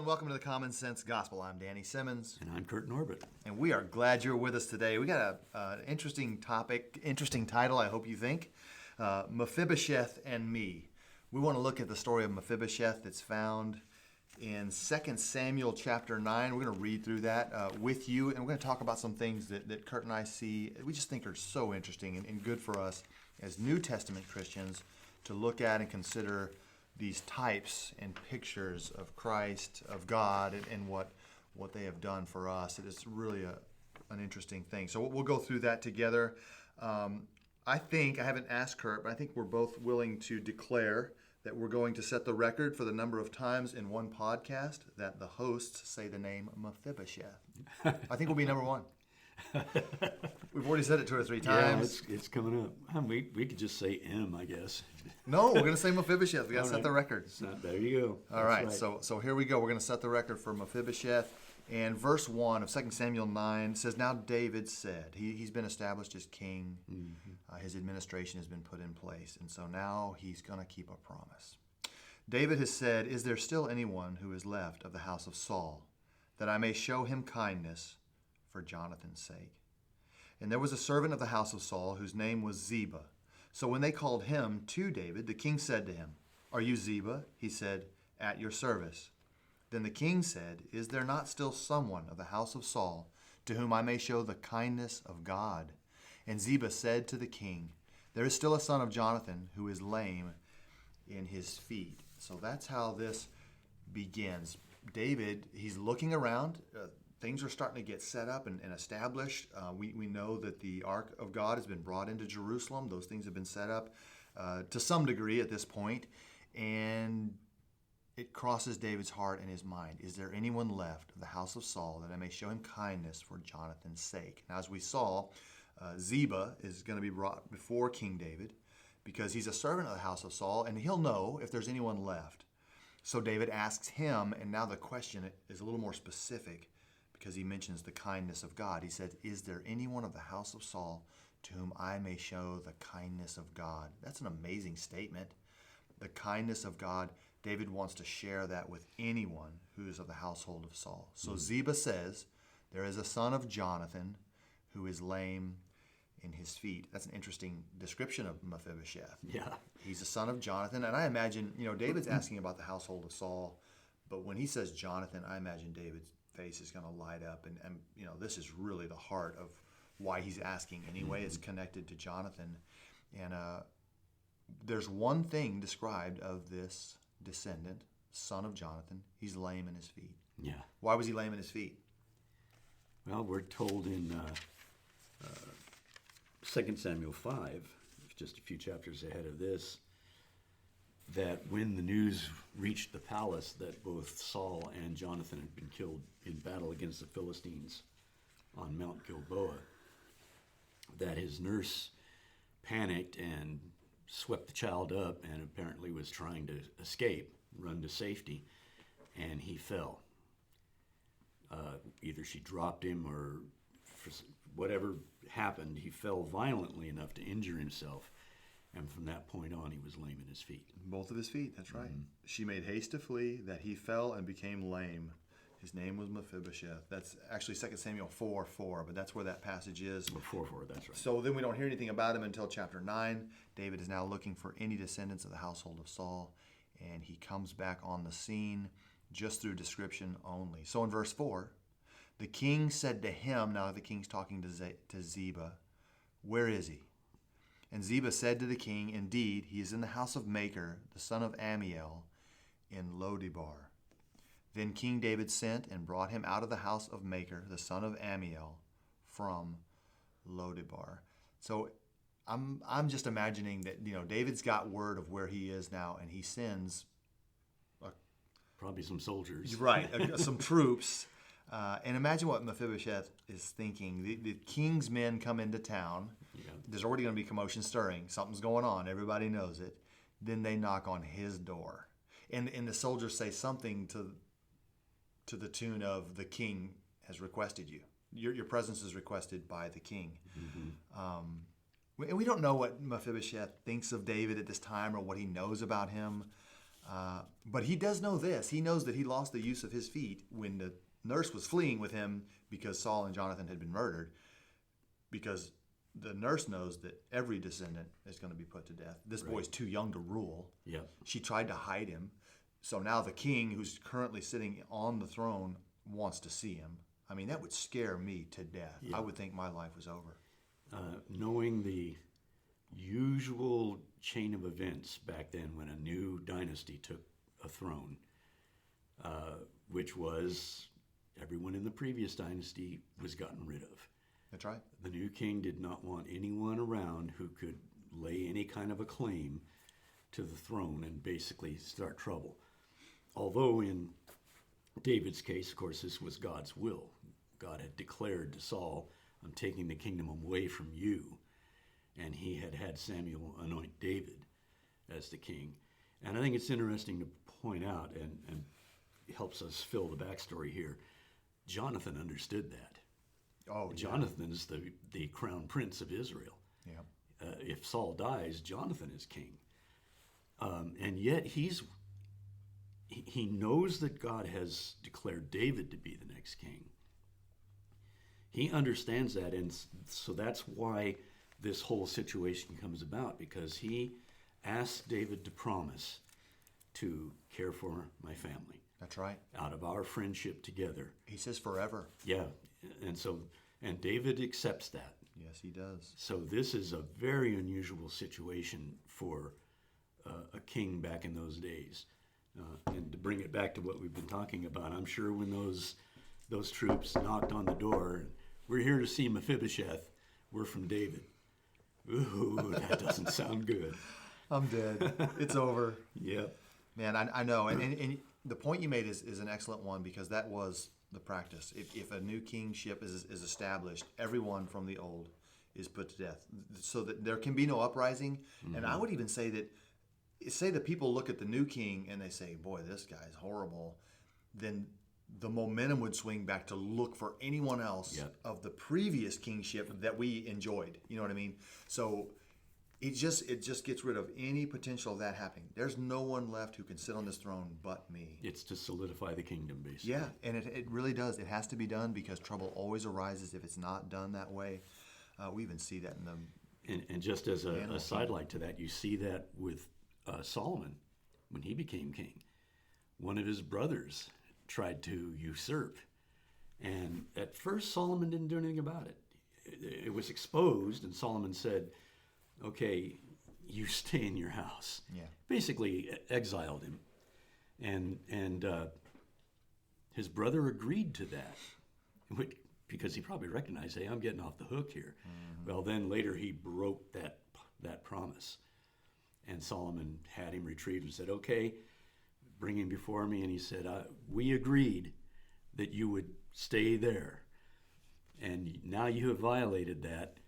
and welcome to the Common Sense Gospel. I'm Danny Simmons. And I'm Kurt Norbert. And we are glad you're with us today. We got an interesting topic, interesting title, I hope you think. Mephibosheth and Me. We want to look at the story of Mephibosheth that's found in 2 Samuel chapter 9. We're going to read through that with you, and we're going to talk about some things that Kurt and I see we just think are so interesting and good for us as New Testament Christians to look at and consider these types and pictures of Christ, of God, and what they have done for us. It is really an interesting thing. So we'll go through that together. I haven't asked Kurt, but I think we're both willing to declare that we're going to set the record for the number of times in one podcast that the hosts say the name Mephibosheth. I think we'll be number one. We've already said it 2 or 3 times. Yeah, it's coming up. We could just say M, I guess. No, we're going to say Mephibosheth. We got to set the record. There you go. All right. So here we go. We're going to set the record for Mephibosheth. And verse 1 of 2 Samuel 9 says, Now David said, he's been established as king. Mm-hmm. His administration has been put in place. And so now he's going to keep a promise. David has said, Is there still anyone who is left of the house of Saul, that I may show him kindness for Jonathan's sake? And there was a servant of the house of Saul whose name was Ziba. So when they called him to David, the king said to him, Are you Ziba? He said, At your service. Then the king said, Is there not still someone of the house of Saul to whom I may show the kindness of God? And Ziba said to the king, There is still a son of Jonathan who is lame in his feet. So that's how this begins. David, he's looking around. Things are starting to get set up and established. We know that the Ark of God has been brought into Jerusalem. Those things have been set up to some degree at this point. And it crosses David's heart and his mind. Is there anyone left of the house of Saul that I may show him kindness for Jonathan's sake? Now, as we saw, Ziba is going to be brought before King David because he's a servant of the house of Saul, and he'll know if there's anyone left. So David asks him, and now the question is a little more specific because he mentions the kindness of God. He said, Is there anyone of the house of Saul to whom I may show the kindness of God? That's an amazing statement. The kindness of God. David wants to share that with anyone who is of the household of Saul. So Ziba says, There is a son of Jonathan who is lame in his feet. That's an interesting description of Mephibosheth. Yeah. He's a son of Jonathan. And I imagine, David's asking about the household of Saul, but when he says Jonathan, I imagine David's face is going to light up. And this is really the heart of why he's asking anyway. It's connected to Jonathan. And there's one thing described of this descendant, son of Jonathan. He's lame in his feet. Yeah. Why was he lame in his feet? Well, we're told in 2 Samuel 5, just a few chapters ahead of this, that when the news reached the palace that both Saul and Jonathan had been killed in battle against the Philistines on Mount Gilboa, that his nurse panicked and swept the child up and apparently was trying to escape, run to safety, and he fell. Either she dropped him or whatever happened, he fell violently enough to injure himself. And from that point on, he was lame in his feet. Both of his feet, that's right. Mm-hmm. She made haste to flee, that he fell and became lame. His name was Mephibosheth. That's actually 2 Samuel 4:4, but that's where that passage is. 4:4, that's right. So then we don't hear anything about him until chapter 9. David is now looking for any descendants of the household of Saul, and he comes back on the scene just through description only. So in verse 4, the king said to him, now the king's talking to Ziba, Where is he? And Ziba said to the king, Indeed, he is in the house of Machir, the son of Ammiel, in Lodebar. Then King David sent and brought him out of the house of Machir, the son of Ammiel, from Lodebar. So I'm just imagining that David's got word of where he is now, and he sends probably some soldiers, right? Some troops. And imagine what Mephibosheth is thinking. The king's men come into town. Yeah. There's already going to be commotion stirring. Something's going on. Everybody knows it. Then they knock on his door. And the soldiers say something to the tune of, the king has requested you. Your presence is requested by the king. Mm-hmm. And we don't know what Mephibosheth thinks of David at this time or what he knows about him. But he does know this. He knows that he lost the use of his feet when the nurse was fleeing with him because Saul and Jonathan had been murdered. Because the nurse knows that every descendant is going to be put to death. This boy's too young to rule. Yep. She tried to hide him. So now the king, who's currently sitting on the throne, wants to see him. I mean, that would scare me to death. Yeah. I would think my life was over. Knowing the usual chain of events back then when a new dynasty took a throne, which was everyone in the previous dynasty was gotten rid of. That's right. The new king did not want anyone around who could lay any kind of a claim to the throne and basically start trouble. Although in David's case, of course, this was God's will. God had declared to Saul, I'm taking the kingdom away from you. And he had had Samuel anoint David as the king. And I think it's interesting to point out, and helps us fill the backstory here, Jonathan understood that. Oh, yeah. Jonathan's the crown prince of Israel. Yeah. If Saul dies, Jonathan is king. And yet he knows that God has declared David to be the next king. He understands that, and so that's why this whole situation comes about, because he asked David to promise to care for my family. That's right. Out of our friendship together. He says forever. Yeah, and David accepts that. Yes, he does. So this is a very unusual situation for a king back in those days. And to bring it back to what we've been talking about, I'm sure when those troops knocked on the door, we're here to see Mephibosheth, we're from David. Ooh, that doesn't sound good. I'm dead. It's over. Yep. Man, I know. And the point you made is an excellent one, because that was the practice. If a new kingship is established, everyone from the old is put to death, so that there can be no uprising. Mm-hmm. And I would even say that people look at the new king and they say, boy, this guy's horrible. Then the momentum would swing back to look for anyone else of the previous kingship that we enjoyed. You know what I mean? So it just gets rid of any potential of that happening. There's no one left who can sit on this throne but me. It's to solidify the kingdom, basically. Yeah, and it really does. It has to be done, because trouble always arises if it's not done that way. We even see that in the... And just as a sidelight to that, you see that with Solomon when he became king. One of his brothers tried to usurp. And at first, Solomon didn't do anything about it. It was exposed, and Solomon said, okay, you stay in your house. Yeah. Basically exiled him. And his brother agreed to that, because he probably recognized, hey, I'm getting off the hook here. Mm-hmm. Well, then later he broke that promise. And Solomon had him retrieved and said, okay, bring him before me. And he said, we agreed that you would stay there. And now you have violated that.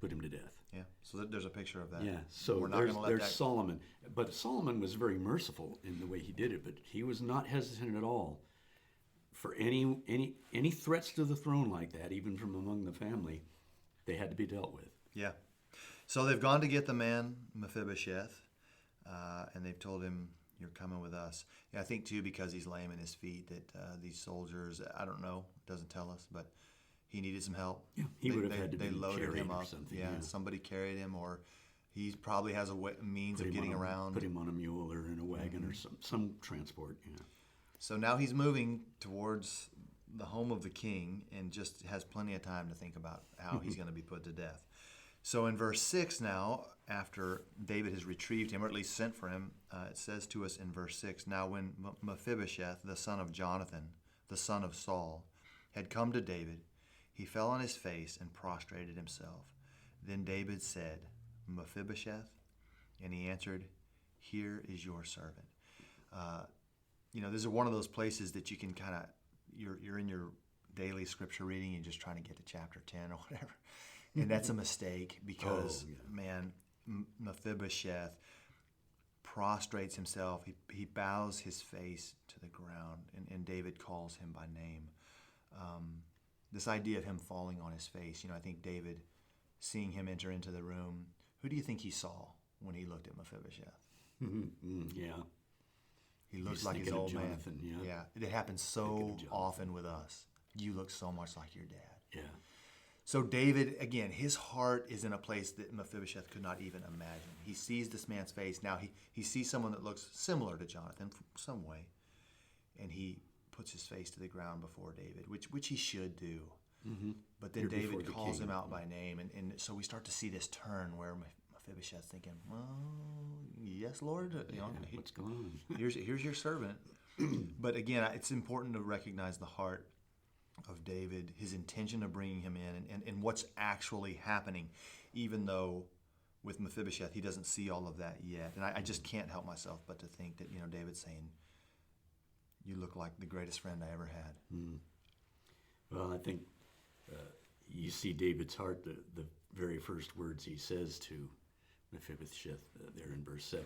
Put him to death. Yeah, so there's a picture of that. Yeah, so there's Solomon. But Solomon was very merciful in the way he did it, but he was not hesitant at all for any threats to the throne like that, even from among the family. They had to be dealt with. Yeah. So they've gone to get the man, Mephibosheth, and they've told him, you're coming with us. Yeah, I think, too, because he's lame in his feet, that these soldiers, I don't know, doesn't tell us, but he needed some help. Yeah, he would have had to be loaded him up. Or something. Yeah, somebody carried him, or he probably has a means of getting around. Put him on a mule or in a wagon or some transport. Yeah. So now he's moving towards the home of the king, and just has plenty of time to think about how he's going to be put to death. So in verse 6 now, after David has retrieved him, or at least sent for him, it says to us in verse 6, now when Mephibosheth, the son of Jonathan, the son of Saul, had come to David, he fell on his face and prostrated himself. Then David said, Mephibosheth? And he answered, here is your servant. This is one of those places that you can kind of, you're in your daily scripture reading, you're just trying to get to chapter 10 or whatever. And that's a mistake, because, Mephibosheth prostrates himself. He bows his face to the ground, and David calls him by name. This idea of him falling on his face, I think David, seeing him enter into the room, who do you think he saw when he looked at Mephibosheth? Yeah. He looks He's like his thinking of old man. Jonathan, yeah. Yeah, it happens Thinking so of Jonathan. often with us. You look so much like your dad. Yeah. So David, again, his heart is in a place that Mephibosheth could not even imagine. He sees this man's face. Now he sees someone that looks similar to Jonathan some way, and he puts his face to the ground before David, which he should do. Mm-hmm. But then Here before David the calls king. him out by name, and so we start to see this turn where Mephibosheth's thinking, well, yes, Lord. What's going on? Here's your servant. But again, it's important to recognize the heart of David, his intention of bringing him in, and what's actually happening, even though with Mephibosheth, he doesn't see all of that yet. And I just can't help myself but to think that, David's saying, you look like the greatest friend I ever had. Mm. Well, I think you see David's heart, the very first words he says to Mephibosheth there in verse 7,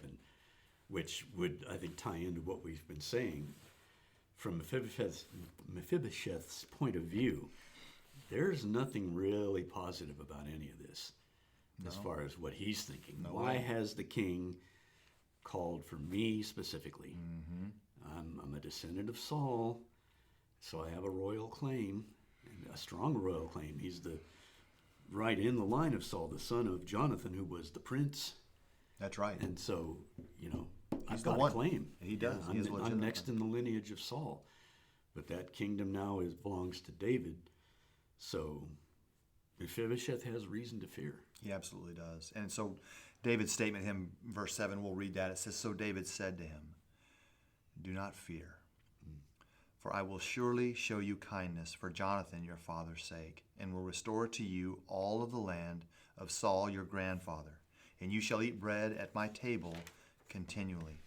which would, I think, tie into what we've been saying. From Mephibosheth's point of view, there's nothing really positive about any of this as far as what he's thinking. No Why way. has the king called for me specifically? Mm-hmm. I'm a descendant of Saul, so I have a royal claim, a strong royal claim. He's right in the line of Saul, the son of Jonathan, who was the prince. That's right. And so, I've the got one. a claim. He does. Yeah, He is I'm legitimate. next in the lineage of Saul. But that kingdom now belongs to David. So Mephibosheth has reason to fear. He absolutely does. And so David's statement, verse 7, we'll read that. It says, so David said to him, do not fear, for I will surely show you kindness for Jonathan your father's sake, and will restore to you all of the land of Saul your grandfather, and you shall eat bread at my table continually.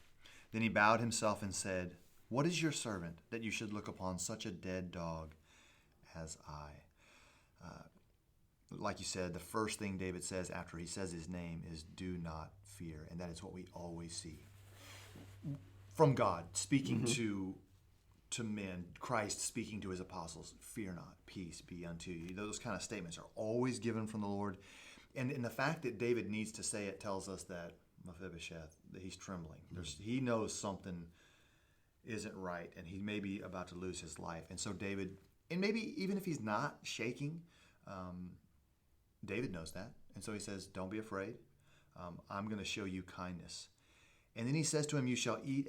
Then he bowed himself and said, what is your servant that you should look upon such a dead dog as I? Like you said, the first thing David says after he says his name is do not fear. And that is what we always see from God speaking to men, Christ speaking to his apostles, fear not, peace be unto you. Those kind of statements are always given from the Lord. And the fact that David needs to say it tells us that Mephibosheth, that he's trembling. He knows something isn't right, and he may be about to lose his life. And so David, and maybe even if he's not shaking, David knows that. And so he says, don't be afraid. I'm going to show you kindness. And then he says to him, you shall eat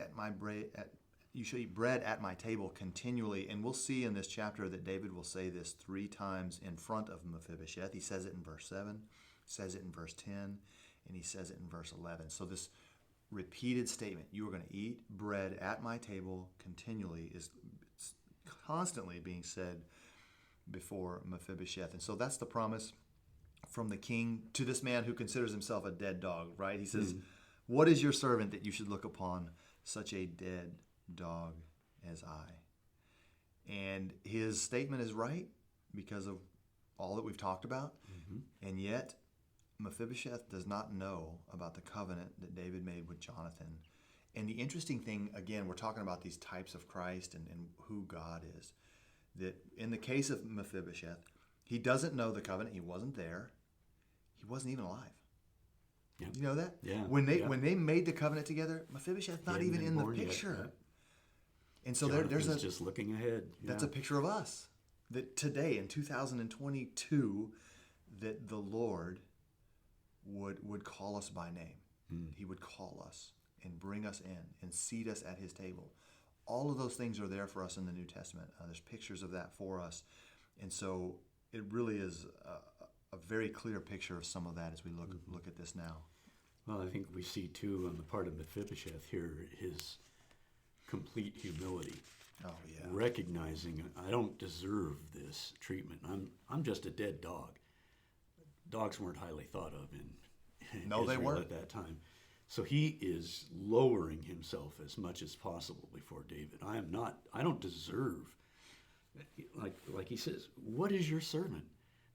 you shall eat bread at my table continually. And we'll see in this chapter that David will say this 3 times in front of Mephibosheth. He says it in verse 7, says it in verse 10, and he says it in verse 11. So this repeated statement, you are going to eat bread at my table continually, is constantly being said before Mephibosheth. And so that's the promise from the king to this man who considers himself a dead dog, right? He says, what is your servant that you should look upon such a dead dog as I? And his statement is right because of all that we've talked about. And yet Mephibosheth does not know about the covenant that David made with Jonathan. And the interesting thing, again, we're talking about these types of Christ and who God is, that in the case of Mephibosheth, he doesn't know the covenant. He wasn't there. He wasn't even alive. Yeah. You know that? Yeah. When they made the covenant together, Mephibosheth's not He hadn't even been in the born yet. picture. Yeah. And so there's just looking ahead. that's a picture of us. That today in 2022, that the Lord would call us by name. He would call us and bring us in and seat us at his table. All of those things are there for us in the New Testament. There's pictures of that for us. And so it really is a very clear picture of some of that as we look at this now. Well, I think we see too on the part of Mephibosheth here his complete humility. Oh, yeah. Recognizing I don't deserve this treatment. I'm just a dead dog. Dogs weren't highly thought of in No, they Israel weren't. at that time. So he is lowering himself as much as possible before David. I don't deserve, like he says, what is your servant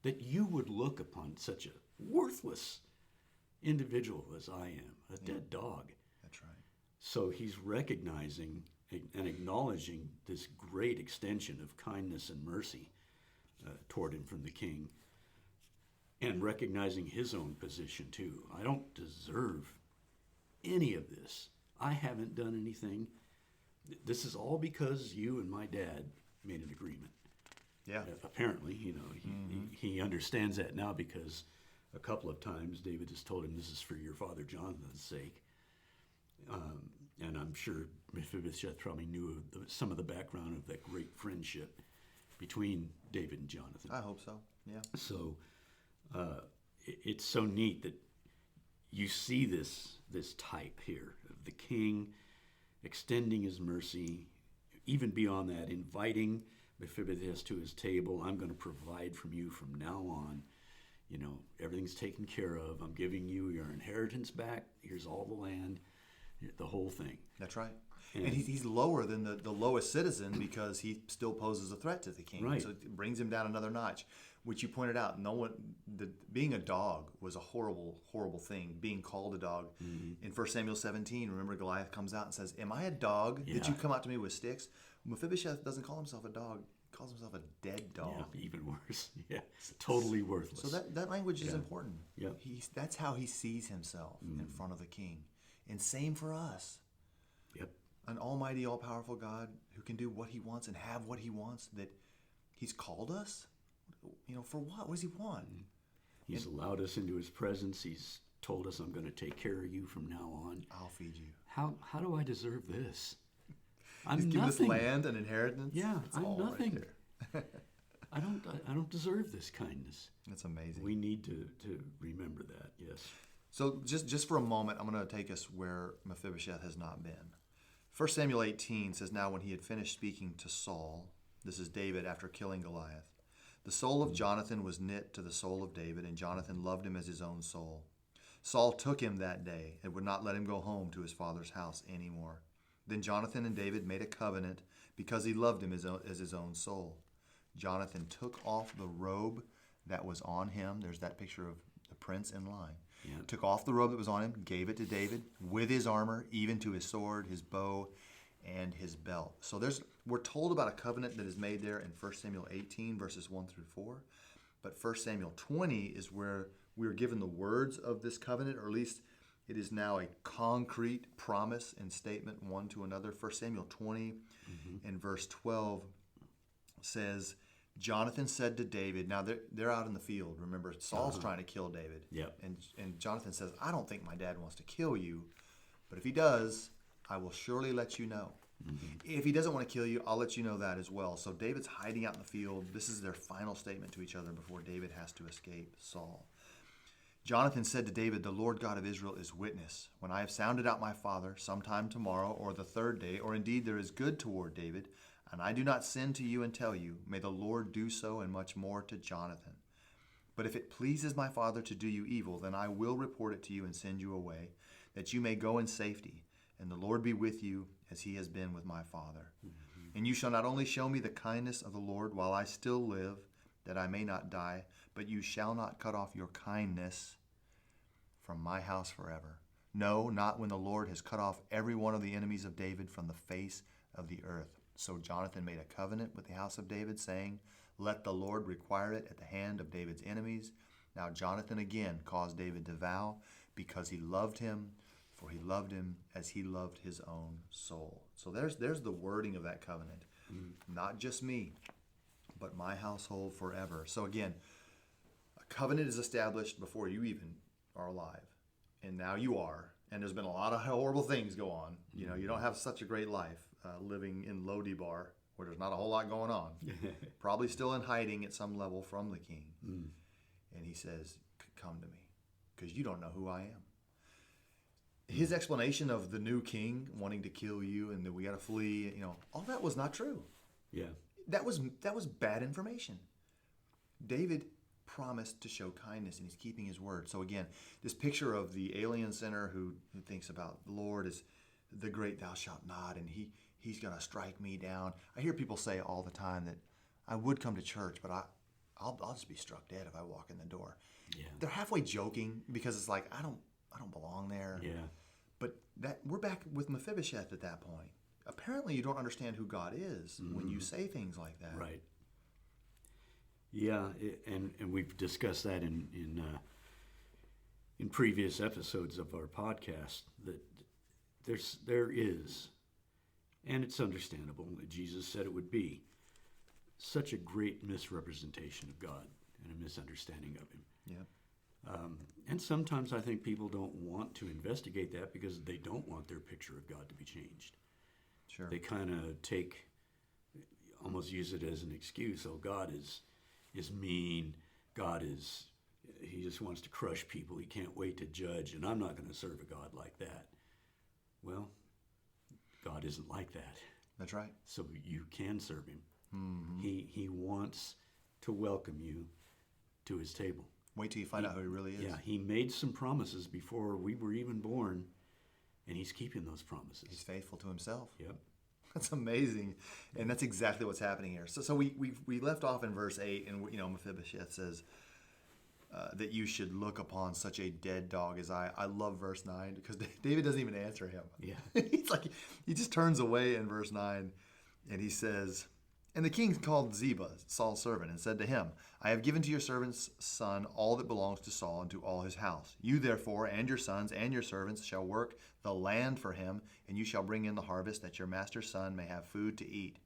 that you would look upon such a worthless individual as I am, a dead dog? That's right. So he's recognizing and acknowledging this great extension of kindness and mercy toward him from the king, and recognizing his own position too. I don't deserve any of this. I haven't done anything This is all because you and my dad made an agreement. Yeah. Apparently, he understands that now because a couple of times David has told him this is for your father Jonathan's sake. And I'm sure Mephibosheth probably knew some of the background of that great friendship between David and Jonathan. I hope so. Yeah. So it's so neat that you see this type here of the king extending his mercy, even beyond that, inviting Mephibosheth to his table. I'm going to provide from you from now on. Everything's taken care of. I'm giving you your inheritance back. Here's all the land, the whole thing. That's right. And he's lower than the lowest citizen because he still poses a threat to the king. Right. So it brings him down another notch, which you pointed out. Being a dog was a horrible, horrible thing. Being called a dog. Mm-hmm. In 1 Samuel 17, remember Goliath comes out and says, "Am I a dog that you come out to me with sticks?" Mephibosheth doesn't call himself a dog. He calls himself a dead dog. Yeah, even worse. Yeah, totally worthless. So that language is important. Yeah. That's how he sees himself in front of the king. And same for us. Yep. An almighty, all-powerful God who can do what he wants and have what he wants, that he's called us, for what? What does he want? He's allowed us into his presence. He's told us, I'm going to take care of you from now on. I'll feed you. How do I deserve this? He's given us land and inheritance. Yeah, it's I'm all nothing. Right I don't deserve this kindness. That's amazing. We need to remember that, yes. So just for a moment, I'm going to take us where Mephibosheth has not been. 1 Samuel 18 says, "Now when he had finished speaking to Saul," this is David after killing Goliath, "the soul of Jonathan was knit to the soul of David, and Jonathan loved him as his own soul. Saul took him that day and would not let him go home to his father's house anymore. Then Jonathan and David made a covenant because he loved him as his own soul. Jonathan took off the robe that was on him." There's that picture of the prince in line. Yeah. Took off the robe that was on him, gave it to David with his armor, even to his sword, his bow, and his belt. So we're told about a covenant that is made there in 1 Samuel 18, verses 1 through 4. But 1 Samuel 20 is where we are given the words of this covenant, or at least it is now a concrete promise and statement one to another. 1 Samuel 20 and verse 12 says, "Jonathan said to David," now they're out in the field. Remember, Saul's trying to kill David. Yep. And Jonathan says, "I don't think my dad wants to kill you, but if he does, I will surely let you know. If he doesn't want to kill you, I'll let you know that as well." So David's hiding out in the field. This is their final statement to each other before David has to escape Saul. "Jonathan said to David, 'The Lord God of Israel is witness. When I have sounded out my father, sometime tomorrow or the third day, or indeed there is good toward David, and I do not send to you and tell you, may the Lord do so and much more to Jonathan. But if it pleases my father to do you evil, then I will report it to you and send you away, that you may go in safety, and the Lord be with you as he has been with my father. And you shall not only show me the kindness of the Lord while I still live, that I may not die, but you shall not cut off your kindness from my house forever. No, not when the Lord has cut off every one of the enemies of David from the face of the earth.' So Jonathan made a covenant with the house of David, saying, 'Let the Lord require it at the hand of David's enemies.' Now Jonathan again caused David to vow, because he loved him, for he loved him as he loved his own soul." So there's the wording of that covenant. Not just me, but my household forever. So again, a covenant is established before you even are alive. And now you are. And there's been a lot of horrible things go on. You don't have such a great life living in Lo-Debar, where there's not a whole lot going on. Probably still in hiding at some level from the king. And he says, "Come to me, because you don't know who I am." His explanation of the new king wanting to kill you and that we got to flee, all that was not true. Yeah. That was bad information. David promised to show kindness, and he's keeping his word. So again, this picture of the alien sinner who thinks about the Lord as the great thou shalt not, and he's going to strike me down. I hear people say all the time that I would come to church, but I'll just be struck dead if I walk in the door. Yeah. They're halfway joking because it's like I don't belong there. Yeah. But we're back with Mephibosheth at that point. Apparently, you don't understand who God is when you say things like that. Right. Yeah, and we've discussed that in previous episodes of our podcast, that there is And it's understandable that Jesus said it would be. Such a great misrepresentation of God and a misunderstanding of him. Yeah. And sometimes I think people don't want to investigate that because they don't want their picture of God to be changed. Sure. They kind of almost use it as an excuse. Oh, God is mean. He just wants to crush people. He can't wait to judge, and I'm not going to serve a God like that. Well, God isn't like that. That's right. So you can serve him. Mm-hmm. He wants to welcome you to his table. Wait till you find out who he really is. Yeah, he made some promises before we were even born, and he's keeping those promises. He's faithful to himself. Yep. That's amazing, and that's exactly what's happening here. So we left off in verse 8, and Mephibosheth says that you should look upon such a dead dog as I. I love verse 9 because David doesn't even answer him. Yeah. He just turns away in verse 9, and he says, and the king called Ziba, Saul's servant, and said to him, I have given to your servant's son all that belongs to Saul and to all his house. You therefore and your sons and your servants shall work the land for him, and you shall bring in the harvest, that your master's son may have food to eat.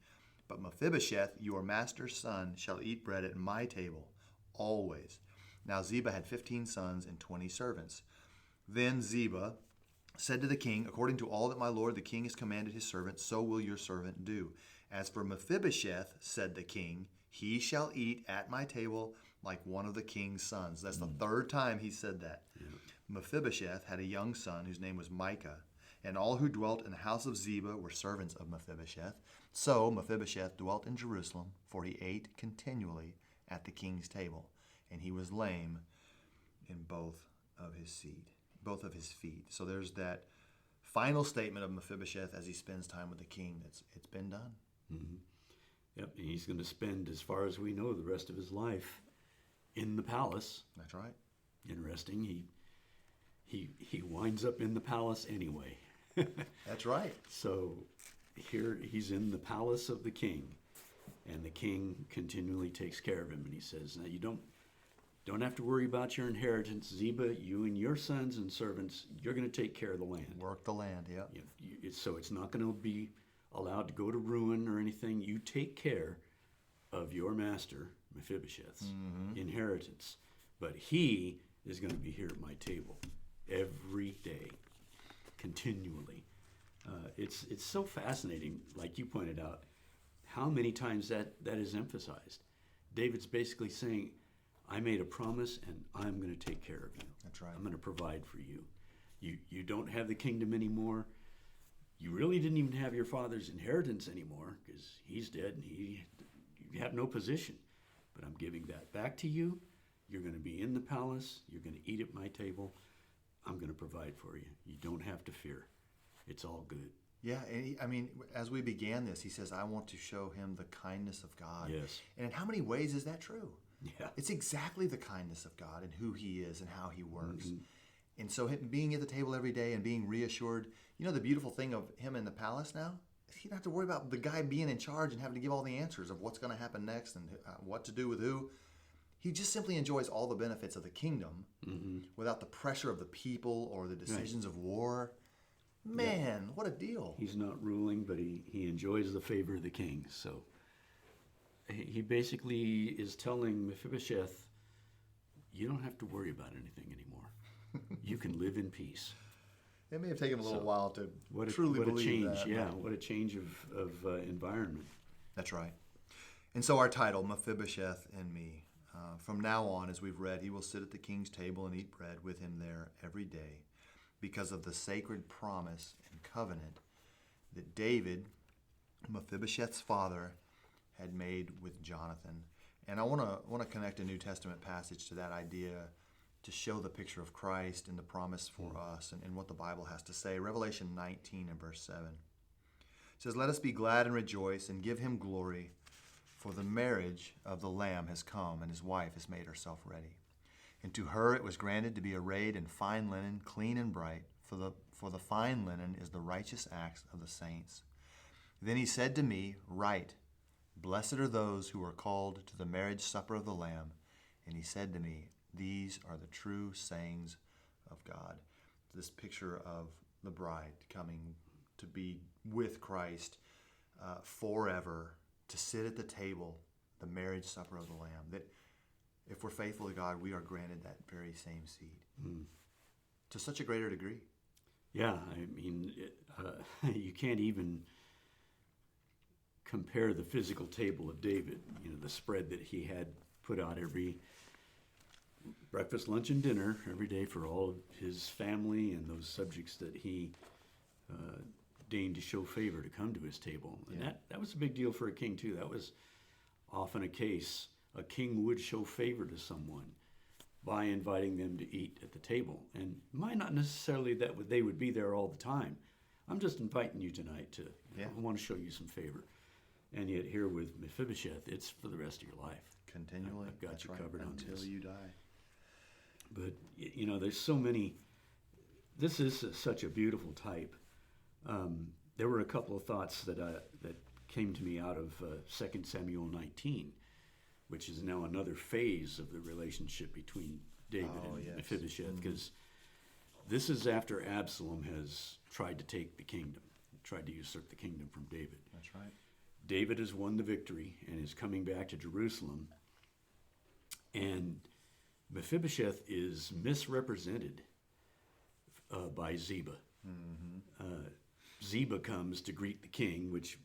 But Mephibosheth, your master's son, shall eat bread at my table, always. Now Ziba had 15 sons and 20 servants. Then Ziba said to the king, according to all that my lord the king has commanded his servant, so will your servant do. As for Mephibosheth, said the king, he shall eat at my table like one of the king's sons. That's the third time he said that. Yeah. Mephibosheth had a young son whose name was Micah, and all who dwelt in the house of Ziba were servants of Mephibosheth. So Mephibosheth dwelt in Jerusalem, for he ate continually at the king's table, and he was lame in both of his feet. So there's that final statement of Mephibosheth as he spends time with the king. It's been done. Mm-hmm. Yep, and he's going to spend, as far as we know, the rest of his life in the palace. That's right. Interesting. He winds up in the palace anyway. That's right. So here he's in the palace of the king, and the king continually takes care of him, and he says, now you don't have to worry about your inheritance. Ziba, you and your sons and servants, you're going to take care of the land. Work the land, yeah. So it's not going to be allowed to go to ruin or anything. You take care of your master, Mephibosheth's inheritance. But he is going to be here at my table every day, continually. It's so fascinating, like you pointed out, how many times that is emphasized. David's basically saying, I made a promise and I'm going to take care of you. That's right. I'm going to provide for you. You don't have the kingdom anymore. You really didn't even have your father's inheritance anymore because he's dead and you have no position. But I'm giving that back to you. You're going to be in the palace. You're going to eat at my table. I'm going to provide for you. You don't have to fear. It's all good. Yeah, and as we began this, he says, I want to show him the kindness of God. Yes. And in how many ways is that true? Yeah. It's exactly the kindness of God and who he is and how he works. Mm-hmm. And so him being at the table every day and being reassured, the beautiful thing of him in the palace now, he doesn't have to worry about the guy being in charge and having to give all the answers of what's going to happen next and what to do with who. He just simply enjoys all the benefits of the kingdom without the pressure of the people or the decisions of war. Man, what a deal. He's not ruling, but he enjoys the favor of the king. So he basically is telling Mephibosheth, you don't have to worry about anything anymore. You can live in peace. It may have taken a little while to truly believe change, that. Yeah, what a change of environment. That's right. And so our title, Mephibosheth and Me. From now on, as we've read, he will sit at the king's table and eat bread with him there every day because of the sacred promise and covenant that David, Mephibosheth's father, had made with Jonathan. And I want to connect a New Testament passage to that idea to show the picture of Christ and the promise for us and what the Bible has to say. Revelation 19 and verse 7. It says, let us be glad and rejoice and give him glory, for the marriage of the Lamb has come, and his wife has made herself ready. And to her it was granted to be arrayed in fine linen, clean and bright, for the fine linen is the righteous acts of the saints. Then he said to me, write, blessed are those who are called to the marriage supper of the Lamb. And he said to me, these are the true sayings of God. This picture of the bride coming to be with Christ forever, to sit at the table, the marriage supper of the Lamb, that if we're faithful to God, we are granted that very same seat to such a greater degree. Yeah, I mean, you can't even compare the physical table of David, the spread that he had put out every breakfast, lunch, and dinner every day for all of his family and those subjects that he deigned to show favor to come to his table. And that was a big deal for a king, too. That was often a case. A king would show favor to someone by inviting them to eat at the table. And it might not necessarily that they would be there all the time. I'm just inviting you tonight to, I want to show you some favor. And yet here with Mephibosheth, it's for the rest of your life. Continually. I've got That's you right, covered on this. until you die. But, there's so many. This is such a beautiful type. There were a couple of thoughts that came to me out of 2 Samuel 19, which is now another phase of the relationship between David and Mephibosheth, because this is after Absalom has tried to take the kingdom, tried to usurp the kingdom from David. That's right. David has won the victory and is coming back to Jerusalem, and Mephibosheth is misrepresented by Ziba. Ziba comes to greet the king, which,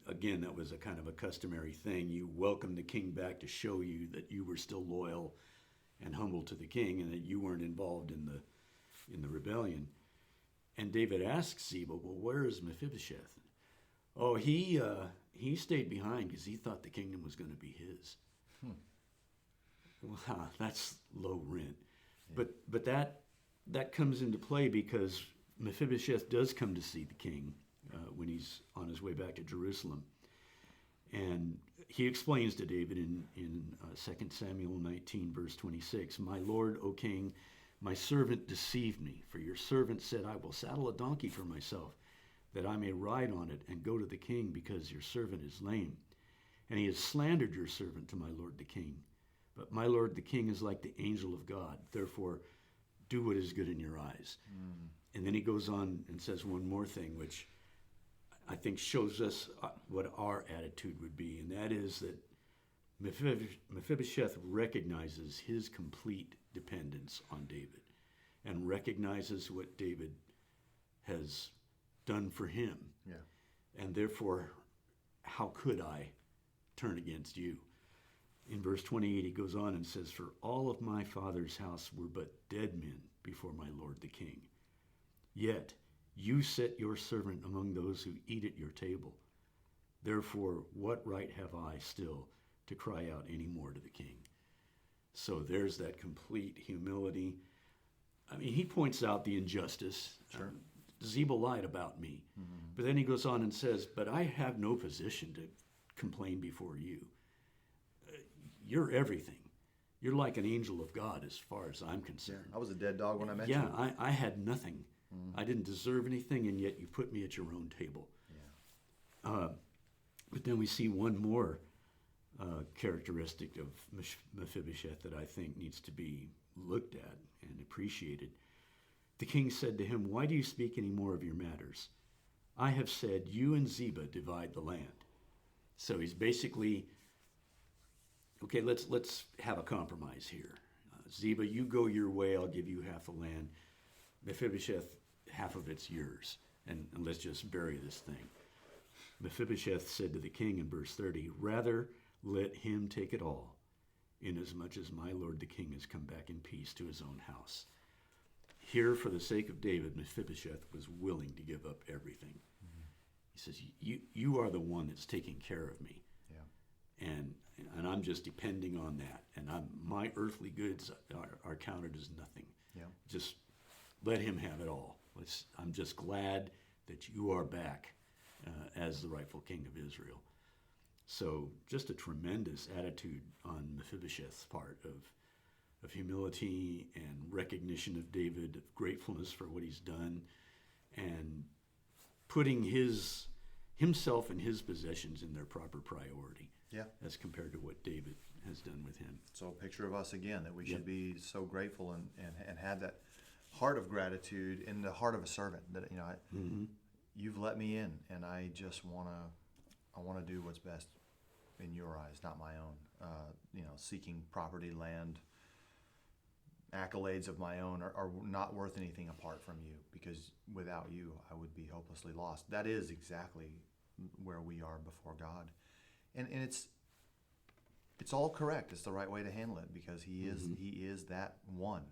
again, that was a kind of a customary thing. You welcome the king back to show you that you were still loyal and humble to the king and that you weren't involved in the rebellion. And David asks Ziba, well, where is Mephibosheth? Oh, he stayed behind because he thought the kingdom was going to be his. Wow, that's low rent. Yeah. But that comes into play because Mephibosheth does come to see the king when he's on his way back to Jerusalem. And he explains to David in 2 Samuel 19, verse 26, "My lord, O king, my servant deceived me, for your servant said, I will saddle a donkey for myself, that I may ride on it and go to the king, because your servant is lame. And he has slandered your servant to my lord the king. But my lord the king is like the angel of God. Therefore, do what is good in your eyes." And then he goes on and says one more thing, which I think shows us what our attitude would be, and that is that Mephibosheth recognizes his complete dependence on David and recognizes what David has done for him. Yeah. And therefore, how could I turn against you? In verse 28, he goes on and says, "For all of my father's house were but dead men before my lord the king. Yet you set your servant among those who eat at your table. Therefore, what right have I still to cry out any more to the king?" So there's that complete humility. I mean, he points out the injustice. Sure. Ziba lied about me. But then he goes on and says, but I have no position to complain before you. You're everything. You're like an angel of God as far as I'm concerned. I was a dead dog when I met you. Yeah, I had nothing. I didn't deserve anything, and yet you put me at your own table. Yeah. But then we see one more characteristic of Mephibosheth that I think needs to be looked at and appreciated. The king said to him, "Why do you speak any more of your matters? I have said, you and Ziba divide the land." So he's basically, okay, let's have a compromise here. Ziba, you go your way, I'll give you half the land. Mephibosheth, half of it's yours, and let's just bury this thing. Mephibosheth said to the king in verse 30, "Rather let him take it all, inasmuch as my lord the king has come back in peace to his own house." Here, for the sake of David, Mephibosheth was willing to give up everything. He says, you are the one that's taking care of me. Yeah. And I'm just depending on that. And my earthly goods are counted as nothing. Yeah. Just let him have it all. I'm just glad that you are back as the rightful king of Israel. So just a tremendous attitude on Mephibosheth's part of humility and recognition of David, of gratefulness for what he's done, and putting himself and his possessions in their proper priority. Yeah. As compared to what David has done with him. So a picture of us again, that we should be so grateful and have that heart of gratitude in the heart of a servant. That you've let me in, and I just want to do what's best in your eyes, not my own. Seeking property, land, accolades of my own are not worth anything apart from you, because without you, I would be hopelessly lost. That is exactly where we are before God. And it's all correct. It's the right way to handle it, because he is that one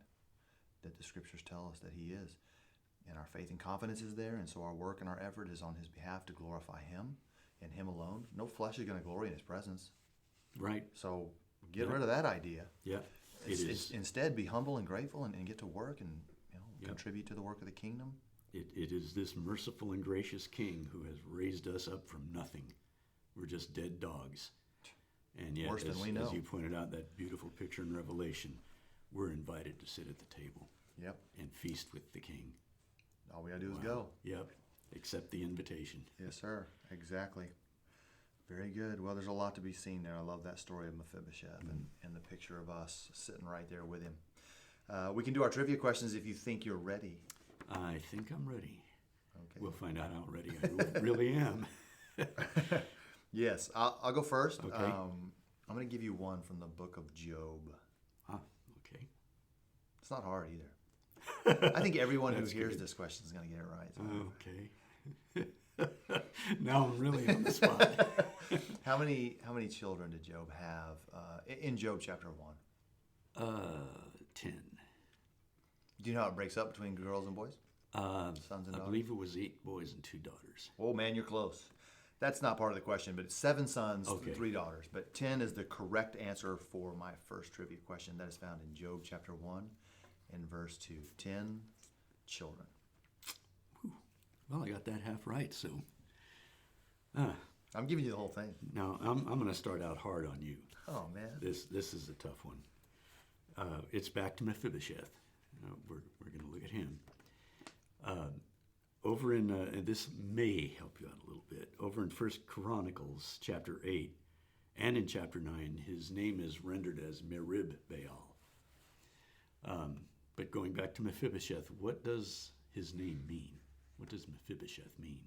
that the scriptures tell us that he is. And our faith and confidence is there, and so our work and our effort is on his behalf to glorify him and him alone. No flesh is going to glory in his presence. Right. So get rid of that idea. Yeah. Instead, be humble and grateful, and get to work and contribute to the work of the kingdom. It is this merciful and gracious King who has raised us up from nothing. We're just dead dogs. And yet, Worse than we know. as you pointed out, that beautiful picture in Revelation, we're invited to sit at the table. Yep. And feast with the King. All we got to do is go. Yep. Accept the invitation. Yes, sir. Exactly. Very good. Well, there's a lot to be seen there. I love that story of Mephibosheth and the picture of us sitting right there with him. We can do our trivia questions if you think you're ready. I think I'm ready. Okay. We'll find out how ready I really am. Yes, I'll go first. Okay. I'm going to give you one from the book of Job. Okay. It's not hard either. I think everyone who That's hears good. this question is going to get it right. So. Okay. Now I'm really on the spot. How many children did Job have in Job chapter 1? 10. Do you know how it breaks up between girls and boys? Sons and daughters? I believe it was 8 boys and 2 daughters. Oh, man, you're close. That's not part of the question, but it's 7 sons and 3 daughters. But 10 is the correct answer for my first trivia question. That is found in Job chapter 1 and verse 2. 10 children. Well, I got that half right, so. I'm giving you the whole thing. Now, I'm going to start out hard on you. Oh, man. This is a tough one. It's back to Mephibosheth. We're going to look at him. Over in, and this may help you out a little bit, over in 1 Chronicles chapter 8 and in chapter 9, his name is rendered as Merib-Baal. But going back to Mephibosheth, what does his name mean? What does Mephibosheth mean?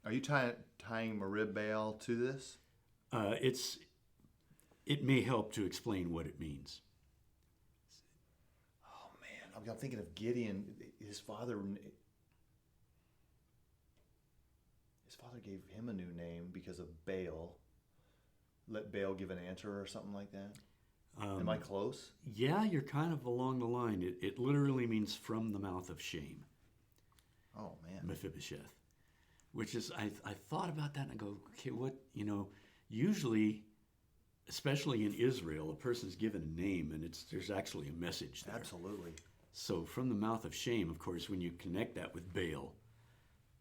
Are you tying Merib-Baal to this? It may help to explain what it means. Oh, man. I'm thinking of Gideon. His father gave him a new name because of Baal. Let Baal give an answer or something like that. Am I close? Yeah, you're kind of along the line. It literally means from the mouth of shame. Oh, man. Mephibosheth. Which is, I thought about that and I go, okay, usually, especially in Israel, a person's given a name and there's actually a message there. Absolutely. So from the mouth of shame, of course, when you connect that with Baal,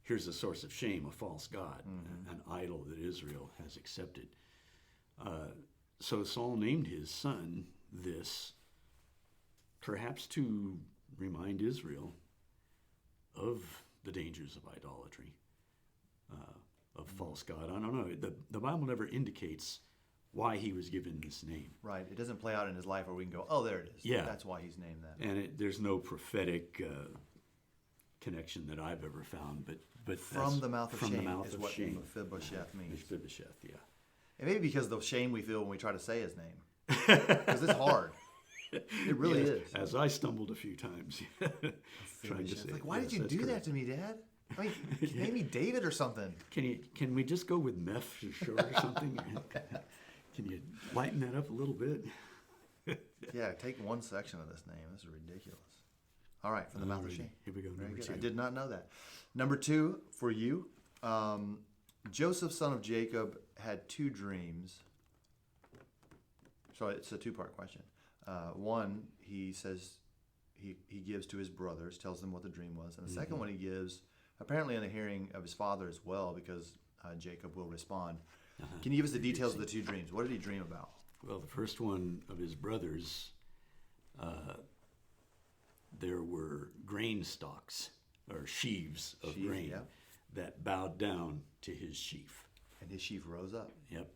here's a source of shame, a false god, an idol that Israel has accepted. So Saul named his son this, perhaps to remind Israel of the dangers of idolatry, of false god. I don't know. The Bible never indicates why he was given this name. Right. It doesn't play out in his life where we can go, oh, there it is. Yeah. That's why he's named that. And there's no prophetic connection that I've ever found, but From the mouth of from shame the mouth is of what shame. Mephibosheth means. Mephibosheth, yeah. And maybe because of the shame we feel when we try to say his name. Because it's hard. It really Yes, is. As I stumbled a few times trying to say. Like, why did yes, you that's do that correct. to me, Dad? I mean, name me David or something. Can we just go with Meph for short or something? Can you lighten that up a little bit? Yeah, take one section of this name. This is ridiculous. All right, from the mouth of shame. Here we go, Very number good. 2. I did not know that. Number 2 for you. Joseph, son of Jacob, had 2 dreams. So it's a 2-part question. One, he says he gives to his brothers, tells them what the dream was. And the second one he gives, apparently in the hearing of his father as well, because Jacob will respond. Can you give us the details of the 2 dreams? What did he dream about? Well, the first one of his brothers, there were grain stalks, or sheaves of grain, yeah. that bowed down to his sheaf. And his sheaf rose up. Yep.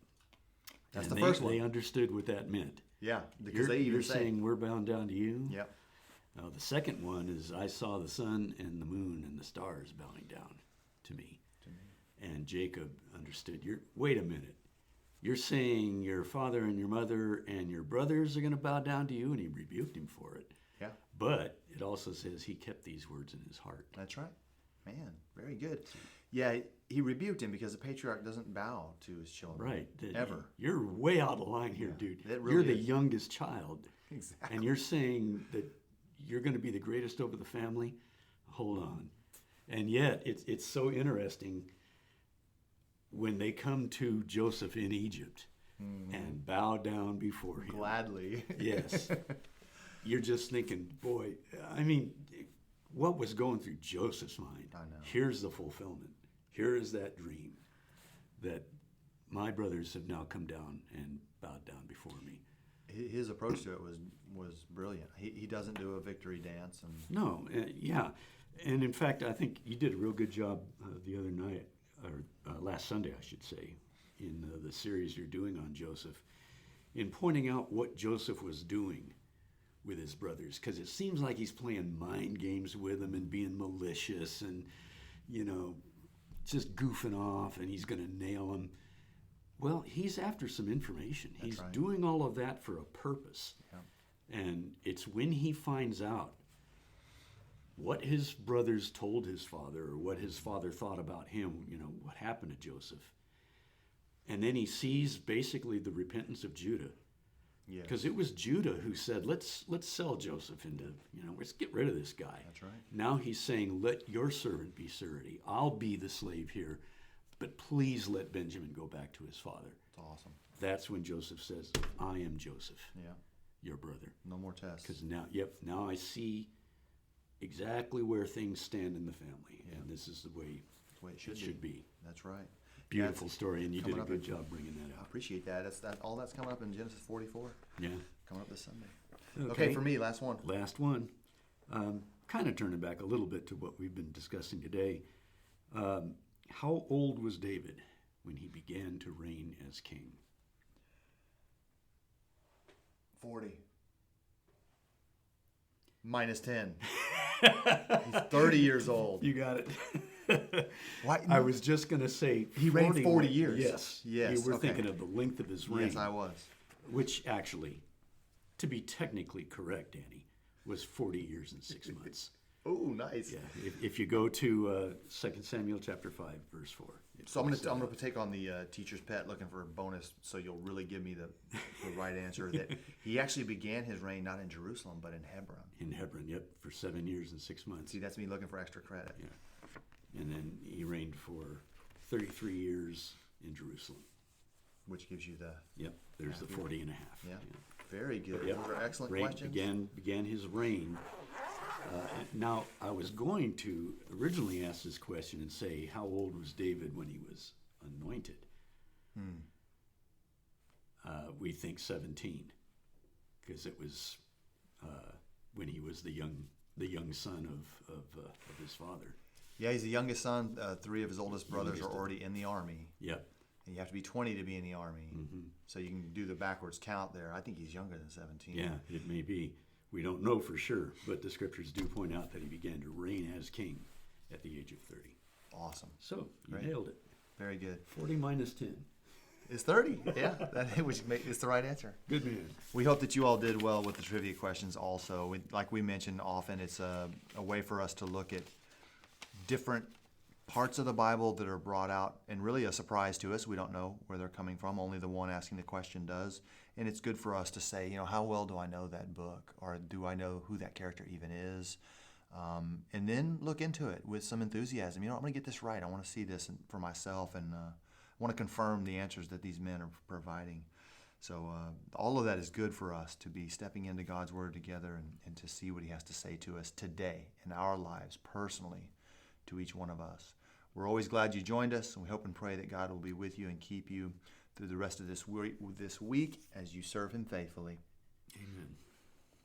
That's And the first one. They understood what that meant. Yeah, because they even you're say, saying we're bound down to you? Yep. Now, the second one is I saw the sun and the moon and the stars bowing down to me. And Jacob understood, wait a minute. You're saying your father and your mother and your brothers are going to bow down to you? And he rebuked him for it. Yeah. But it also says he kept these words in his heart. That's right. Man, very good. Yeah, he rebuked him because the patriarch doesn't bow to his children. Right. Ever. You're way out of line here, dude. Really you're the is. youngest child. Exactly. And you're saying that you're going to be the greatest over the family? Hold on. And yet, it's so interesting when they come to Joseph in Egypt and bow down before him. Gladly. Yes. You're just thinking, boy, I mean, what was going through Joseph's mind? I know. Here's the fulfillment. Here is that dream that my brothers have now come down and bowed down before me. His approach to it was brilliant. He doesn't do a victory dance. No, yeah. And in fact, I think you did a real good job the other night, or last Sunday, I should say, in the series you're doing on Joseph, in pointing out what Joseph was doing with his brothers. Because it seems like he's playing mind games with them and being malicious and, just goofing off, and he's going to nail them. Well, he's after some information. He's right. doing all of that for a purpose. Yeah. And it's when he finds out what his brothers told his father, or what his father thought about him, what happened to Joseph. And then he sees basically the repentance of Judah. Yes. Because it was Judah who said, let's sell Joseph into, let's get rid of this guy. That's right. Now he's saying, let your servant be surety. I'll be the slave here, but please let Benjamin go back to his father. That's awesome. That's when Joseph says, I am Joseph, your brother. No more tests. Because now I see exactly where things stand in the family, and this is the way it should be. That's right. Beautiful story, and you did a good in- job bringing that I out. appreciate that. All that's coming up in Genesis 44. Yeah. Coming up this Sunday. Okay, for me, last one. Last one. Kind of turning back a little bit to what we've been discussing today. How old was David when he began to reign as king? 40. Minus 10. He's 30 years old. You got it. Why? I was just going to say He reigned 40 years. Yes. Yes, You were okay. thinking of the length of his reign. Yes, I was. Which actually, to be technically correct, Danny, was 40 years and 6 months. Oh, nice. Yeah. If you go to 2 Samuel chapter 5, verse 4. So I'm gonna take on the teacher's pet, looking for a bonus, so you'll really give me the right answer. That he actually began his reign not in Jerusalem but in Hebron. In Hebron, yep, for 7 years and 6 months. See, that's me looking for extra credit. Yeah. And then he reigned for 33 years in Jerusalem. Which gives you the Yep, there's the 40 and a half. yeah. Very good. Yep. Those are excellent Reign questions. began his reign. Now, I was going to originally ask this question and say, how old was David when he was anointed? We think 17, because it was when he was the young son of his father. Yeah, he's the youngest son. 3 of his oldest brothers Youngest are already in the army. Yep. And you have to be 20 to be in the army. Mm-hmm. So you can do the backwards count there. I think he's younger than 17. Yeah, it may be. We don't know for sure, but the scriptures do point out that he began to reign as king at the age of 30. Awesome. So you Great. nailed it. Very good. 40 minus 10. It's 30. Yeah, it's the right answer. Good man. We hope that you all did well with the trivia questions also. Like we mentioned often, it's a way for us to look at different parts of the Bible that are brought out and really a surprise to us. We don't know where they're coming from. Only the one asking the question does. And it's good for us to say, how well do I know that book? Or do I know who that character even is? And then look into it with some enthusiasm. I'm going to get this right. I want to see this for myself, and I want to confirm the answers that these men are providing. So all of that is good for us to be stepping into God's Word together and to see what He has to say to us today in our lives, personally, to each one of us. We're always glad you joined us, and we hope and pray that God will be with you and keep you through the rest of this week as you serve Him faithfully. Amen.